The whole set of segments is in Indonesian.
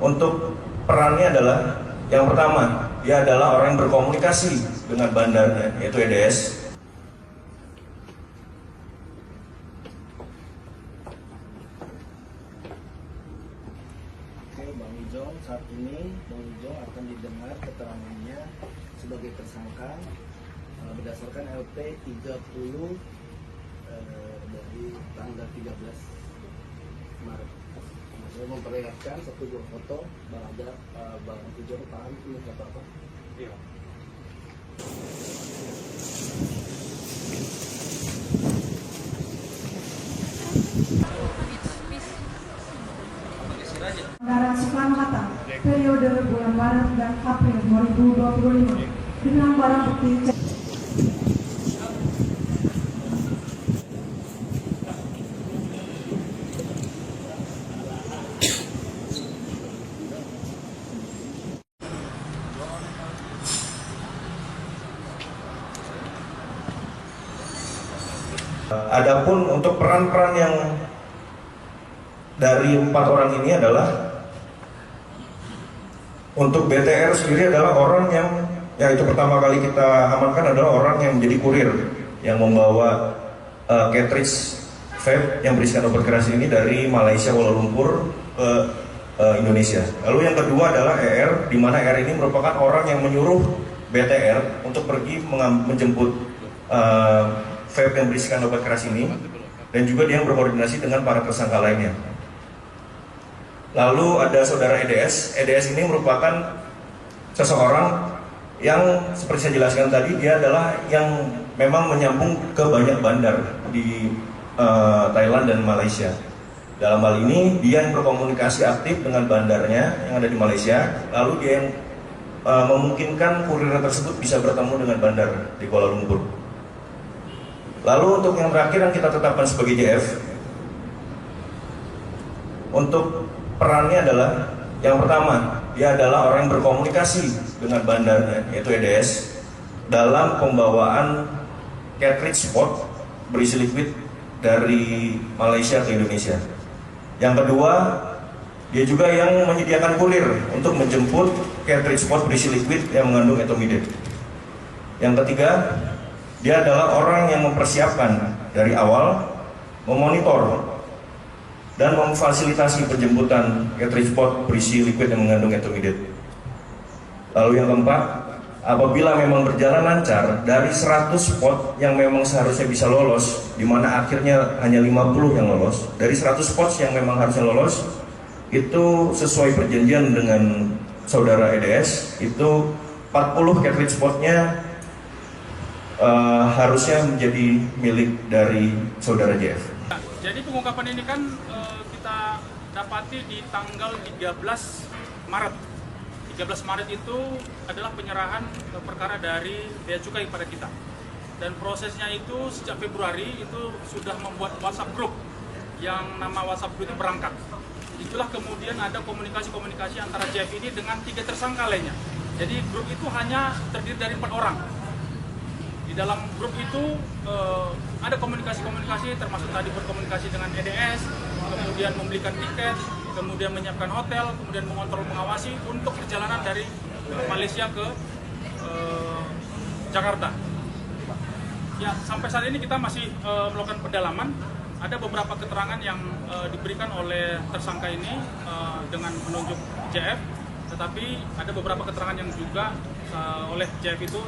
Untuk perannya adalah yang pertama, dia adalah orang yang berkomunikasi dengan bandarnya, yaitu EDS. Oke, Bang Ijong, saat ini Bang Ijong akan didengar keterangannya sebagai tersangka berdasarkan LP 30 dari tanggal 13 Maret. Saya memperlihatkan satu buah foto Bang Ijong, paham ini foto apa? Iya. Darat Soekarno-Hatta periode bulan Maret dan April 2025 dengan barang bukti Adapun untuk peran-peran yang dari 4 orang ini adalah untuk BTR sendiri adalah orang yang itu pertama kali kita amankan adalah orang yang menjadi kurir yang membawa cartridge vape yang berisikan obat keras ini dari Malaysia Kuala Lumpur ke Indonesia. Lalu yang kedua adalah ER, di mana ER ini merupakan orang yang menyuruh BTR untuk pergi menjemput vape yang berisikan obat keras ini, dan juga dia yang berkoordinasi dengan para tersangka lainnya. Lalu ada saudara EDS. EDS ini merupakan seseorang yang seperti saya jelaskan tadi, dia adalah yang memang menyambung ke banyak bandar di Thailand dan Malaysia. Dalam hal ini dia yang berkomunikasi aktif dengan bandarnya yang ada di Malaysia, lalu dia yang memungkinkan kurir tersebut bisa bertemu dengan bandar di Kuala Lumpur. Lalu untuk yang terakhir yang kita tetapkan sebagai JF, untuk perannya adalah yang pertama, dia adalah orang yang berkomunikasi dengan bandarnya, yaitu EDS, dalam pembawaan cartridge spot berisi liquid dari Malaysia ke Indonesia. Yang kedua, dia juga yang menyediakan kurir untuk menjemput cartridge spot berisi liquid yang mengandung etomidate. Yang ketiga, dia adalah orang yang mempersiapkan dari awal, memonitor dan memfasilitasi penjemputan cartridge spot berisi liquid yang mengandung etomidate. Lalu yang keempat, apabila memang berjalan lancar dari 100 spot yang memang seharusnya bisa lolos, di mana akhirnya hanya 50 yang lolos, dari 100 spots yang memang harusnya lolos, itu sesuai perjanjian dengan saudara EDS, itu 40 cartridge spotnya harusnya menjadi milik dari saudara JF. Jadi pengungkapan ini kan kita dapati di tanggal 13 Maret. 13 Maret itu adalah penyerahan perkara dari Bea Cukai pada kita. Dan prosesnya itu sejak Februari itu sudah membuat WhatsApp group yang nama WhatsApp group itu berangkat. Itulah kemudian ada komunikasi-komunikasi antara JF ini dengan 3 tersangka lainnya. Jadi grup itu hanya terdiri dari 4 orang. Di dalam grup itu ada komunikasi-komunikasi, termasuk tadi berkomunikasi dengan EDS, kemudian membelikan tiket, kemudian menyiapkan hotel, kemudian mengontrol, mengawasi untuk perjalanan dari Malaysia ke Jakarta. Ya, sampai saat ini kita masih melakukan pendalaman. Ada beberapa keterangan yang diberikan oleh tersangka ini dengan menunjuk JF, tetapi ada beberapa keterangan yang juga oleh JF itu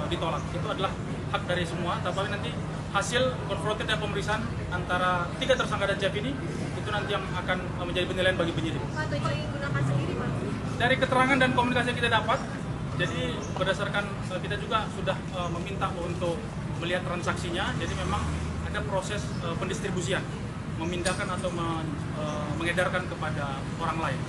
ditolak. Itu adalah hak dari semua, tapi nanti hasil konfrontir dan pemeriksaan antara 3 tersangka dan JF ini itu nanti yang akan menjadi penilaian bagi penyidik. Dari keterangan dan komunikasi yang kita dapat, jadi berdasarkan kita juga sudah meminta untuk melihat transaksinya, jadi memang ada proses pendistribusian, memindahkan atau mengedarkan kepada orang lain.